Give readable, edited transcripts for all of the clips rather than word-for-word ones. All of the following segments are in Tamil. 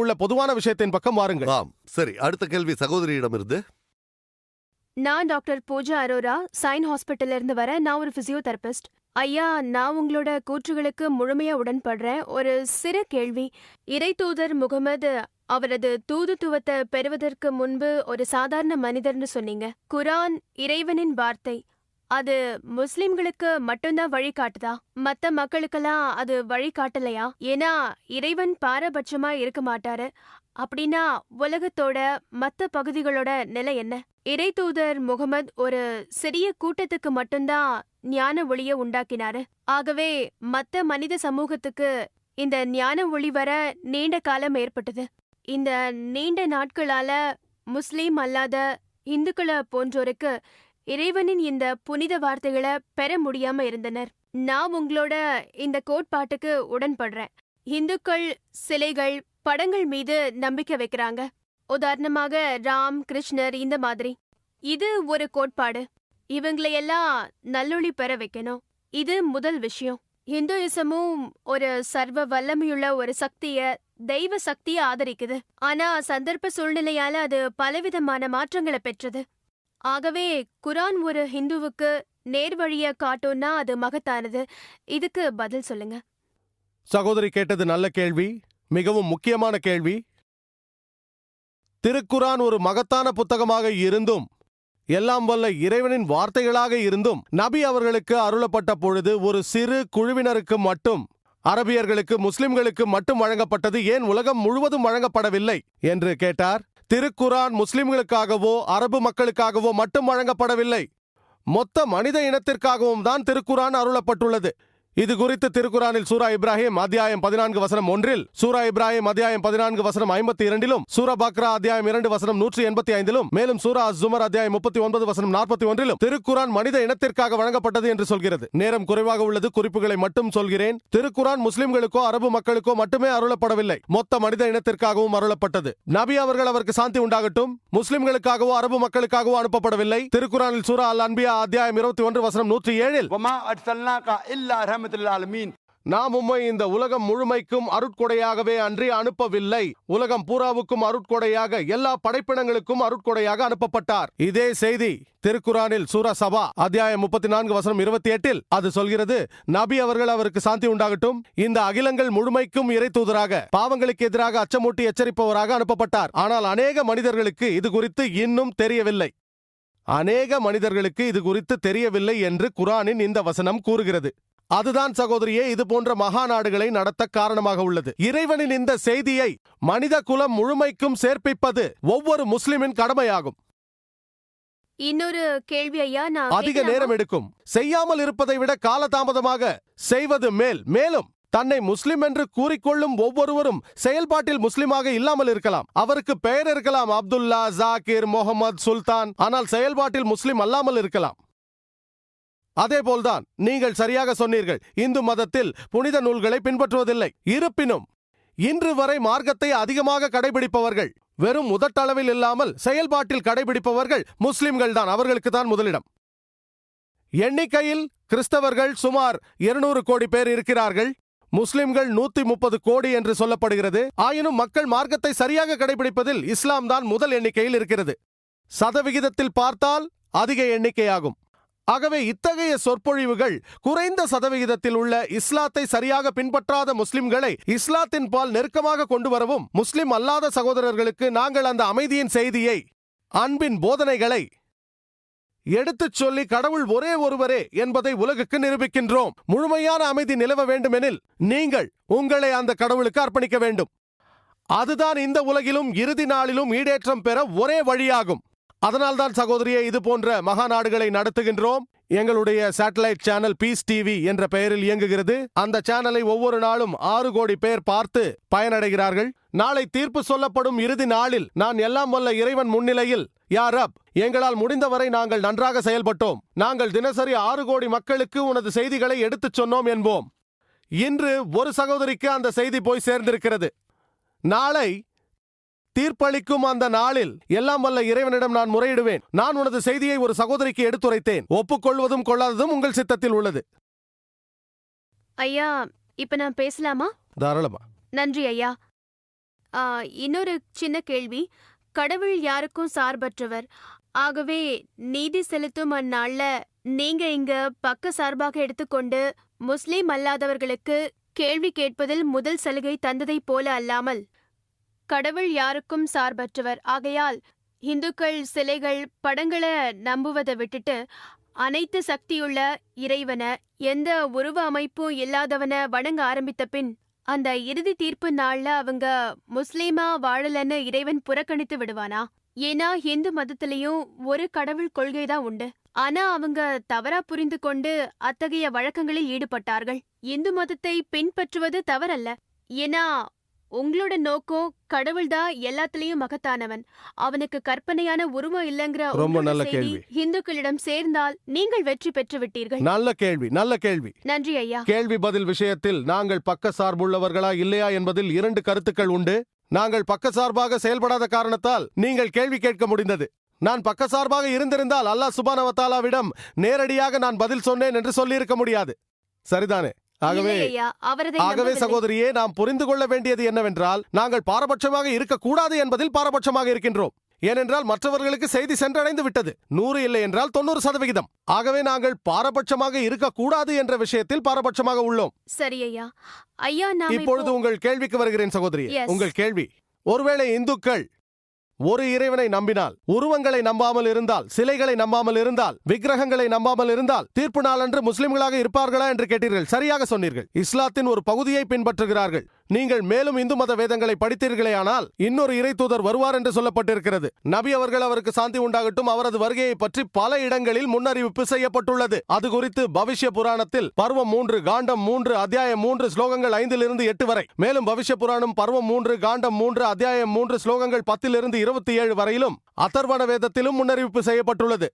உள்ள பொதுவான விஷயத்தின் பக்கம் வாருங்கள். சரி, அடுத்த கேள்வி சகோதரியிடமிருந்து. நான் டாக்டர் பூஜா அரோரா, சைன் ஹாஸ்பிட்டல்ல இருந்து வரேன். நான் ஒரு பிசியோதெரபிஸ்ட். ஐயா, நான் உங்களோட கூற்றுகளுக்கு முழுமையா உடன்படுறேன். ஒரு சிறு கேள்வி. இறை தூதர் முகமது அவரது தூதுத்துவத்தை பெறுவதற்கு முன்பு ஒரு சாதாரண மனிதர்னு சொன்னீங்க. குரான் இறைவனின் வார்த்தை. அது முஸ்லிம்களுக்கு மட்டும்தான் வழிகாட்டுதா? மத்த மக்களுக்கெல்லாம் அது வழிகாட்டலையா? ஏன்னா இறைவன் பாரபட்சமா இருக்க மாட்டாரு. அப்படின்னா உலகத்தோட மத்த பகுதிகளோட நிலை என்ன? இறை தூதர் முகமது ஒரு சிறிய கூட்டத்துக்கு மட்டும்தான் ஞான ஒளிய உண்டாக்கினாரு. ஆகவே மத்த மனித சமூகத்துக்கு இந்த ஞான ஒளி வர நீண்ட காலம் ஏற்பட்டது. இந்த நீண்ட நாட்களால முஸ்லீம் அல்லாத இந்துக்களை போன்றோருக்கு இறைவனின் இந்த புனித வார்த்தைகளை பெற முடியாம இருந்தனர். நான் உங்களோட இந்த கோட்பாட்டுக்கு உடன்படுறேன். இந்துக்கள் சிலைகள், படங்கள் மீது நம்பிக்கை வைக்கிறாங்க. உதாரணமாக ராம், கிருஷ்ணர், இந்த மாதிரி. இது ஒரு கோட்பாடு. இவங்களையெல்லாம் நல்லொளி பெற வைக்கணும். இது முதல் விஷயம். இந்துயிசமும் ஒரு சர்வ வல்லமையுள்ள ஒரு சக்திய, தெய்வ சக்திய ஆதரிக்குது. ஆனா சந்தர்ப்ப சூழ்நிலையால அது பலவிதமான மாற்றங்களை பெற்றது. ஆகவே குரான் ஒரு ஹிந்துவுக்கு நேர்வழிய காட்டும்னா அது மகத்தானது. இதுக்கு பதில் சொல்லுங்க. சகோதரி கேட்டது நல்ல கேள்வி, மிகவும் முக்கியமான கேள்வி. திருக்குரான் ஒரு மகத்தான புத்தகமாக இருந்தும், எல்லாம் வல்ல இறைவனின் வார்த்தைகளாக இருந்தும், நபி அவர்களுக்கு அருளப்பட்ட பொழுது ஒரு சிறு குழுவினருக்கு மட்டும், அரபியர்களுக்கு, முஸ்லிம்களுக்கு மட்டும் வழங்கப்பட்டது. ஏன் உலகம் முழுவதும் வழங்கப்படவில்லை என்று கேட்டார். திருக்குரான் முஸ்லிம்களுக்காகவோ அரபு மக்களுக்காகவோ மட்டும் வழங்கப்படவில்லை, மொத்த மனித இனத்திற்காகவும் தான் திருக்குரான் அருளப்பட்டுள்ளது. இது குறித்து திருக்குரானில் சூரா இப்ராஹிம் அத்தியாயம் 14 வசனம் 1, சூரா இப்ராஹிம் அத்தியாயம் 14 வசனம் 52, சூரா பக்ரா அத்தியாயம் 2 வசனம் 185, மேலும் சூரா அஸ்-ஜுமர் அத்தியாயம் 39 வசனம் 41 திருக்குரான் மனித இனத்திற்காக வழங்கப்பட்டது என்று சொல்கிறது. நேரம் குறைவாக உள்ளது, குறிப்புகளை மட்டும் சொல்கிறேன். திருக்குரான் முஸ்லிம்களுக்கோ அரபு மக்களுக்கோ மட்டுமே அருளப்படவில்லை, மொத்த மனித இனத்திற்காகவும் அருளப்பட்டது. நபி அவர்கள், அவருக்கு சாந்தி உண்டாகட்டும், முஸ்லிம்களுக்காகவோ அரபு மக்களுக்காகவோ அனுப்பப்படவில்லை. திருக்குரானில் சூரா அல் அன்பியா அத்தியாயம் 21 வசனம் 107 நாம் உம்மை இந்த உலகம் முழுமைக்கும் அருட்கொடையாகவே அன்றி அனுப்பவில்லை, உலகம் பூராவுக்கும் அருட்கொடையாக, எல்லா படைப்பினங்களுக்கும் அருட்கொடையாக அனுப்பப்பட்டார். இதே செய்தி திருக்குரானில் சூரா சபா அத்தியாயம் 34 வசனம் 28 அது சொல்கிறது. நபி அவர்கள், அவருக்கு சாந்தி உண்டாகட்டும், இந்த அகிலங்கள் முழுமைக்கும் இறை தூதராக, பாவங்களுக்கு எதிராக அச்சமூட்டி எச்சரிப்பவராக அனுப்பப்பட்டார். ஆனால் அநேக மனிதர்களுக்கு இது குறித்து இன்னும் தெரியவில்லை. இது குறித்து தெரியவில்லை என்று குரானின் இந்த வசனம் கூறுகிறது. அதுதான் சகோதரியே இது போன்ற மகா நாடுகளை நடத்த காரணமாக உள்ளது. இறைவனின் இந்த செய்தியை மனித குலம் முழுமைக்கும் சேர்ப்பிப்பது ஒவ்வொரு முஸ்லிமின் கடமையாகும். இன்னொரு கேள்வி ஐயா, அதிக நேரம் எடுக்கும். செய்யாமல் இருப்பதை விட காலதாமதமாக செய்வது மேல். மேலும் தன்னை முஸ்லிம் என்று கூறிக்கொள்ளும் ஒவ்வொருவரும் செயல்பாட்டில் முஸ்லிமாக இல்லாமல் இருக்கலாம். அவருக்கு பெயர் இருக்கலாம், அப்துல்லா, ஜாகிர், முகமது, சுல்தான், ஆனால் செயல்பாட்டில் முஸ்லிம் அல்லாமல் இருக்கலாம். அதேபோல்தான் நீங்கள் சரியாக சொன்னீர்கள், இந்து மதத்தில் புனித நூல்களை பின்பற்றுவதில்லை. இருப்பினும் இன்று வரை மார்க்கத்தை அதிகமாக கடைபிடிப்பவர்கள், வெறும் முதட்டளவில் இல்லாமல் செயல்பாட்டில் கடைபிடிப்பவர்கள் முஸ்லிம்கள் தான். அவர்களுக்கு தான் முதலிடம். எண்ணிக்கையில் கிறிஸ்தவர்கள் சுமார் 200 கோடி பேர் இருக்கிறார்கள். முஸ்லிம்கள் 130 கோடி என்று சொல்லப்படுகிறது. ஆயினும் மக்கள் மார்க்கத்தை சரியாக கடைபிடிப்பதில் இஸ்லாம் தான் முதல் எண்ணிக்கையில் இருக்கிறது. சதவிகிதத்தில் பார்த்தால் அதிக எண்ணிக்கையாகும். ஆகவே இத்தகைய சொற்பொழிவுகள் குறைந்த சதவிகிதத்தில் உள்ள இஸ்லாத்தை சரியாக பின்பற்றாத முஸ்லிம்களை இஸ்லாத்தின் பால் நெருக்கமாக கொண்டு வரவும், முஸ்லிம் அல்லாத சகோதரர்களுக்கு நாங்கள் அந்த அமைதியின் செய்தியை, அன்பின் போதனைகளை எடுத்துச் சொல்லி கடவுள் ஒரே ஒருவரே என்பதை உலகுக்கு நிரூபிக்கின்றோம். முழுமையான அமைதி நிலவ வேண்டுமெனில் நீங்கள் உங்களை அந்த கடவுளுக்கு அர்ப்பணிக்க வேண்டும். அதுதான் இந்த உலகிலும் இறுதி நாளிலும் ஈடேற்றம் பெற ஒரே வழியாகும். அதனால்தான் சகோதரியே இது போன்ற மகா நாடுகளை நடத்துகின்றோம். எங்களுடைய சேட்டலைட் சேனல் பீஸ் டிவி என்ற பெயரில் இயங்குகிறது. அந்த சேனலை ஒவ்வொரு நாளும் 6 கோடி பேர் பார்த்து பயனடைகிறார்கள். நாளை தீர்ப்பு சொல்லப்படும் இறுதி நாளில் நான் எல்லாம் வல்ல இறைவன் முன்னிலையில், யா ரப், எங்களால் முடிந்தவரை நாங்கள் நன்றாக செயல்பட்டோம், நாங்கள் தினசரி 6 கோடி மக்களுக்கு உனது செய்திகளை எடுத்துச் சொன்னோம் என்போம். இன்று ஒரு சகோதரிக்கு அந்த செய்தி போய் சேர்ந்திருக்கிறது. நாளை தீர்ப்பளிக்கும் அந்த நாளில் எல்லாம் வல்ல இறைவனிடம் நான் முறையிடுவேன். நான் உனது செய்தியை ஒரு சகோதரிக்கு எடுத்துரைத்தேன். ஒப்புக்கொள்வதும் கொள்ளாததும் உங்கள் சித்தத்தில் உள்ளது. ஐயா, இப்ப நான் பேசலாமா? தாராளமா. நன்றி ஐயா. இன்னொரு சின்ன கேள்வி. கடவுள் யாருக்கும் சார்பற்றவர். ஆகவே நீதி செலுத்தும் அந்நாள்ல நீங்க இங்க பக்க சார்பாக எடுத்துக்கொண்டு முஸ்லிம் அல்லாதவர்களுக்கு கேள்வி கேட்பதில் முதல் சலுகை தந்ததைப் போல அல்லாமல் கடவுள் யாருக்கும் சார்பற்றவர். ஆகையால் இந்துக்கள் சிலைகள் படங்களை நம்புவதை விட்டுட்டு அனைத்து சக்தியுள்ள இறைவன, எந்த உருவ அமைப்பும் இல்லாதவன வணங்க ஆரம்பித்த பின் அந்த இறுதி தீர்ப்பு நாள்ல அவங்க முஸ்லீமா வாழலன்னு இறைவன் புறக்கணித்து விடுவானா? ஏன்னா இந்து மதத்திலையும் ஒரு கடவுள் கொள்கைதான் உண்டு. ஆனா அவங்க தவறா புரிந்து கொண்டு அத்தகைய வழக்கங்களில் ஈடுபட்டார்கள். இந்து மதத்தை பின்பற்றுவது தவறல்ல. ஏன்னா உங்களோட நோக்கம் கடவுள்தான் எல்லாத்திலையும் மகத்தானவன், அவனுக்கு கற்பனையான உருவம் இல்லைங்கிற ரொம்ப நல்ல செய்தி கேள்வி. இந்துக்களிடம் சேர்ந்தால் நீங்கள் வெற்றி பெற்று விட்டீர்கள். நல்ல கேள்வி, நல்ல கேள்வி. நன்றி ஐயா. கேள்வி பதில் விஷயத்தில் நாங்கள் பக்க சார்புள்ளவர்களா இல்லையா என்பதில் 2 கருத்துக்கள் உண்டு. நாங்கள் பக்க சார்பாக செயல்படாத காரணத்தால் நீங்கள் கேள்வி கேட்க முடிந்தது. நான் பக்க சார்பாக இருந்திருந்தால் அல்லாஹ் சுப்ஹானஹு வ தஆலாவிடம் நேரடியாக நான் பதில் சொன்னேன் என்று சொல்லியிருக்க முடியாது. சரிதானே? ஆகவே சகோதரியே, நாம் புரிந்து கொள்ள வேண்டியது என்னவென்றால், நாங்கள் பாரபட்சமாக இருக்கக்கூடாது என்பதில் பாரபட்சமாக இருக்கின்றோம். ஏனென்றால் மற்றவர்களுக்கு செய்தி சென்றடைந்து விட்டது. 100 இல்லை என்றால் 90%. ஆகவே நாங்கள் பாரபட்சமாக இருக்கக்கூடாது என்ற விஷயத்தில் பாரபட்சமாக உள்ளோம். சரி ஐயா. ஐயா, இப்பொழுது உங்கள் கேள்விக்கு வருகிறேன் சகோதரியே. Yes. உங்கள் கேள்வி, ஒருவேளை இந்துக்கள் ஒரு இறைவனை நம்பினால், உருவங்களை நம்பாமல் இருந்தால், சிலைகளை நம்பாமல் இருந்தால், விக்கிரகங்களை நம்பாமல் இருந்தால், தீர்ப்பு நாளன்று முஸ்லிம்களாக இருப்பார்களா என்று கேட்டீர்கள். சரியாக சொன்னீர்கள். இஸ்லாத்தின் ஒரு பகுதியை பின்பற்றுகிறார்கள். நீங்கள் மேலும் இந்து மத வேதங்களை படித்தீர்களேயானால் இன்னொரு இறை தூதர் வருவார் என்று சொல்லப்பட்டிருக்கிறது. நபி அவர்கள், அவருக்கு சாந்தி உண்டாகட்டும், அவரது வருகையை பற்றி பல இடங்களில் முன்னறிவிப்பு செய்யப்பட்டுள்ளது. அது குறித்து பவிஷ்ய புராணத்தில் பருவம் 3 காண்டம் 3 அத்தியாயம் 3 ஸ்லோகங்கள் 5 8 வரை, மேலும் பவிஷ்ய புராணம் பருவம் 3 காண்டம் 3 அத்தியாயம் 3 ஸ்லோகங்கள் 10 27 வரையிலும், அதர்வண வேதத்திலும் முன்னறிவிப்பு செய்யப்பட்டுள்ளது.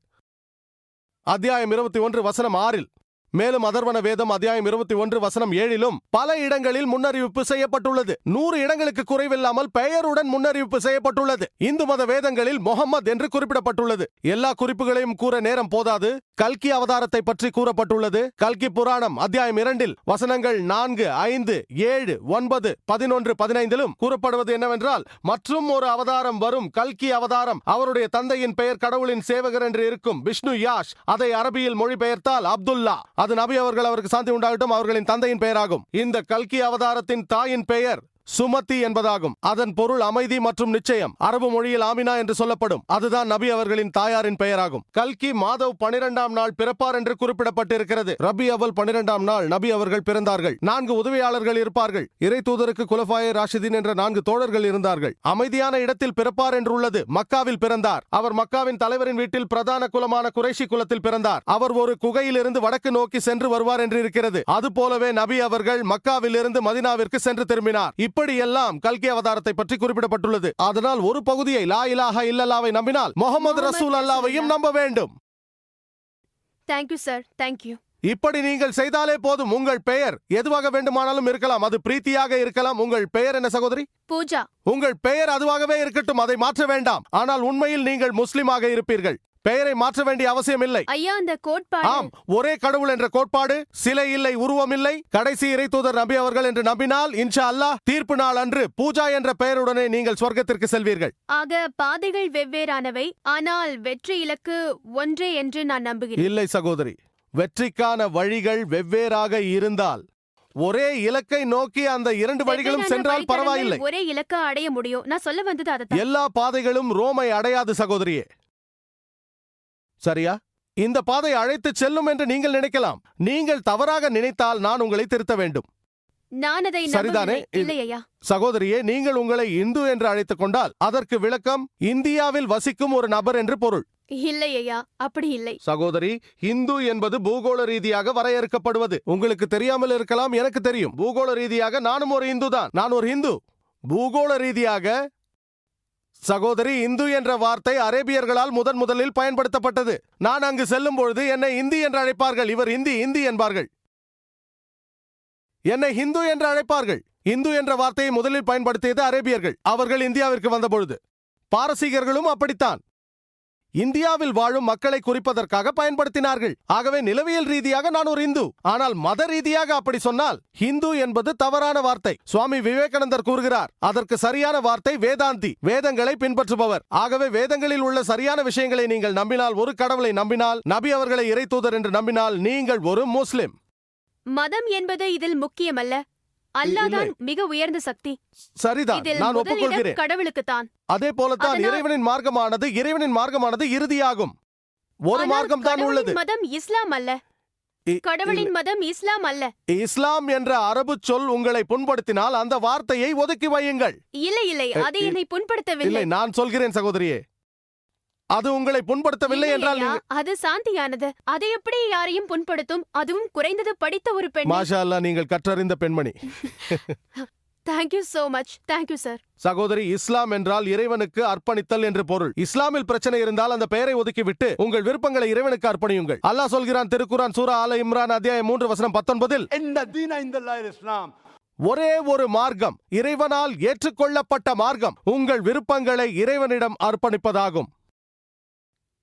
அத்தியாயம் 21 வசனம் 6, மேலும் அதர்வண வேதம் அத்தியாயம் 21 வசனம் 7 பல இடங்களில் முன்னறிவிப்பு செய்யப்பட்டுள்ளது. 100 இடங்களுக்கு குறைவில்லாமல் பெயருடன் முன்னறிவிப்பு செய்யப்பட்டுள்ளது. இந்து மத வேதங்களில் முஹம்மத் என்று குறிப்பிடப்பட்டுள்ளது. எல்லா குறிப்புகளையும் கூற நேரம் போதாது. கல்கி அவதாரத்தை பற்றி கூறப்பட்டுள்ளது. கல்கி புராணம் அத்தியாயம் 2 வசனங்கள் 4 5 7 9 11 15 கூறப்படுவது என்னவென்றால், மற்றும் ஒரு அவதாரம் வரும், கல்கி அவதாரம். அவருடைய தந்தையின் பெயர் கடவுளின் சேவகர் என்று இருக்கும், விஷ்ணு யாஷ். அதை அரபியில் மொழிபெயர்த்தால் அப்துல்லா. அது நபி அவர்கள், அவருக்கு சாந்தி உண்டாகட்டும், அவர்களின் தந்தையின் பெயராகும். இந்த கல்கி அவதாரத்தின் தாயின் பெயர் சுமதி என்பதாகும். அதன் பொருள் அமைதி மற்றும் நிச்சயம். அரபு மொழியில் ஆமினா என்று சொல்லப்படும். அதுதான் நபி அவர்களின் தாயாரின் பெயராகும். கல்கி மாதவ் 12ஆம் நாள் பிறப்பார் என்று குறிப்பிடப்பட்டிருக்கிறது. ரபி அவல் 12ஆம் நாள் நபி அவர்கள் பிறந்தார்கள். 4 உதவியாளர்கள் இருப்பார்கள். இறை தூதருக்கு குலஃபாயே ராஷிதீன் என்ற 4 தோழர்கள் இருந்தார்கள். அமைதியான இடத்தில் பிறப்பார் என்று உள்ளது. மக்காவில் பிறந்தார். அவர் மக்காவின் தலைவரின் வீட்டில் பிரதான குலமான குறைஷி குலத்தில் பிறந்தார். அவர் ஒரு குகையில் இருந்து வடக்கு நோக்கி சென்று வருவார் என்று இருக்கிறது. அது போலவே நபி அவர்கள் மக்காவில் இருந்து மதினாவிற்கு சென்று திரும்பினார். இப்படியெல்லாம் கல்கி அவதாரத்தை பற்றி குறிப்பிடப்பட்டுள்ளது. அதனால் ஒரு பகுதியை லா இலாஹா இல்லல்லாவை நம்பினால் முஹம்மது ரசூல் அல்லாஹ்வையும் நம்ப வேண்டும். Thank you sir, thank you. இப்படி நீங்கள் செய்தாலே போதும். உங்கள் பெயர் எதுவாக வேண்டுமானாலும் இருக்கலாம். அது பிரீத்தியாக இருக்கலாம். உங்கள் பெயர் என்ன சகோதரி? பூஜா. உங்கள் பெயர் அதுவாகவே இருக்கட்டும், அதை மாற்ற வேண்டாம். ஆனால் உண்மையில் நீங்கள் முஸ்லிமாக இருப்பீர்கள். பெயரை மாற்ற வேண்டிய அவசியம் இல்லை. ஐயா, அந்த கோட்பாடு, ஆம், ஒரே கடவுள் என்ற கோட்பாடு, சிலை இல்லை, உருவம் இல்லை, கடைசி இறை தூதர் நபி அவர்கள் என்று நம்பினால் இன்ஷா அல்லாஹ் தீர்ப்பு நாள் அன்று பூஜா என்ற பெயருடனே நீங்கள் சொர்க்கத்திற்கு செல்வீர்கள். ஆக பாதைகள் வெவ்வேறானவை, ஆனால் வெற்றி இலக்கு ஒன்றே என்று நான் நம்புகிறேன். இல்லை சகோதரி, வெற்றிக்கான வழிகள் வெவ்வேறாக இருந்தால் ஒரே இலக்கை நோக்கி அந்த 2 வழிகளும் சென்றால் பரவாயில்லை. ஒரே இலக்கை அடைய முடியும். நான் சொல்ல வந்தது அதுதான். எல்லா பாதைகளும் ரோமை அடையாது சகோதரியே. சரியா? இந்த பாதை அழைத்து செல்லும் என்று நீங்கள் நினைக்கலாம். நீங்கள் தவறாக நினைத்தால் நான் உங்களை திருத்த வேண்டும். நான் அதை சரிதானே? இல்லையா சகோதரியே, நீங்கள் உங்களை இந்து என்று அழைத்துக் கொண்டால் அதற்கு விளக்கம் இந்தியாவில் வசிக்கும் ஒரு நபர் என்று பொருள். இல்லையா, அப்படி இல்லை சகோதரி. இந்து என்பது பூகோள ரீதியாக வரையறுக்கப்படுவது. உங்களுக்கு தெரியாமல் இருக்கலாம், எனக்கு தெரியும். பூகோள ரீதியாக நானும் ஒரு இந்து தான். நான் ஒரு இந்து. பூகோள ரீதியாக சகோதரி, இந்து என்ற வார்த்தை அரேபியர்களால் முதலில் பயன்படுத்தப்பட்டது. நான் அங்கு செல்லும் பொழுது என்னை இந்தி என்று அழைப்பார்கள். இவர் இந்தி என்பார்கள். என்னை ஹிந்து என்று அழைப்பார்கள். இந்து என்ற வார்த்தையை முதலில் பயன்படுத்தியது அரேபியர்கள். அவர்கள் இந்தியாவிற்கு வந்த பொழுது. பாரசீகர்களும் அப்படித்தான். இந்தியாவில் வாழும் மக்களை குறிப்பதற்காக பயன்படுத்தினார்கள். ஆகவே நிலவியல் ரீதியாக நான் ஒரு இந்து. ஆனால் மத ரீதியாக அப்படி சொன்னால் ஹிந்து என்பது தவறான வார்த்தை. சுவாமி விவேகானந்தர் கூறுகிறார், அதற்கு சரியான வார்த்தை வேதாந்தி, வேதங்களை பின்பற்றுபவர். ஆகவே வேதங்களில் உள்ள சரியான விஷயங்களை நீங்கள் நம்பினால், ஒரு கடவுளை நம்பினால், நபி அவர்களை இறைத்தூதர் என்று நம்பினால் நீங்கள் ஒரு முஸ்லிம். மதம் என்பது இதில் முக்கியமல்ல. அல்லாஹ்தான் மிக உயர்ந்த சக்தி. சரிதான், இதில் நான் முதலிடம் ஒப்புக்கொள்கிறேன். கடவுளுக்குத்தான். அதே போலத்தான் அதனால் இறைவனின் மார்க்கமானது இறுதியாகும். ஒரு ஆனால் மார்க்கம் தான் உள்ளது. கடவுளின் மதம் இஸ்லாம் அல்ல. கடவுளின் மதம் இஸ்லாம் அல்ல. இஸ்லாம் என்ற அரபு சொல் உங்களை புண்படுத்தினால் அந்த வார்த்தையை ஒதுக்கி வையுங்கள். இல்லை, அது என்னை புண்படுத்தவில்லை. இல்லை, நான் சொல்கிறேன் சகோதரியே, அது உங்களை புண்படுத்தவில்லை என்றால் இல்லையா, நீங்கள் அது சாந்தியானது. அது எப்படி யாரையும் புண்படுத்தும்? அதுவும் குறைந்தது படித்த ஒரு பெண். மாஷா அல்லாஹ், நீங்கள் கற்றறிந்த பெண்மணி. Thank you so much. Thank you sir. சகோதரி, இஸ்லாம் என்றால் இறைவனுக்கு அர்ப்பணித்தல் என்று பொருள். இஸ்லாமில் பிரச்சனை இருந்தால் அந்த பெயரை ஒதுக்கிவிட்டு உங்கள் விருப்பங்களை இறைவனுக்கு அர்ப்பணியுங்கள். அல்லாஹ் சொல்கிறான், திருக்குரான் சூரா ஆல இம்ரான் அத்தியாயம் 3 வசனம் 19, ஒரே ஒரு மார்க்கம், இறைவனால் ஏற்றுக்கொள்ளப்பட்ட மார்க்கம், உங்கள் விருப்பங்களை இறைவனிடம் அர்ப்பணிப்பதாகும்.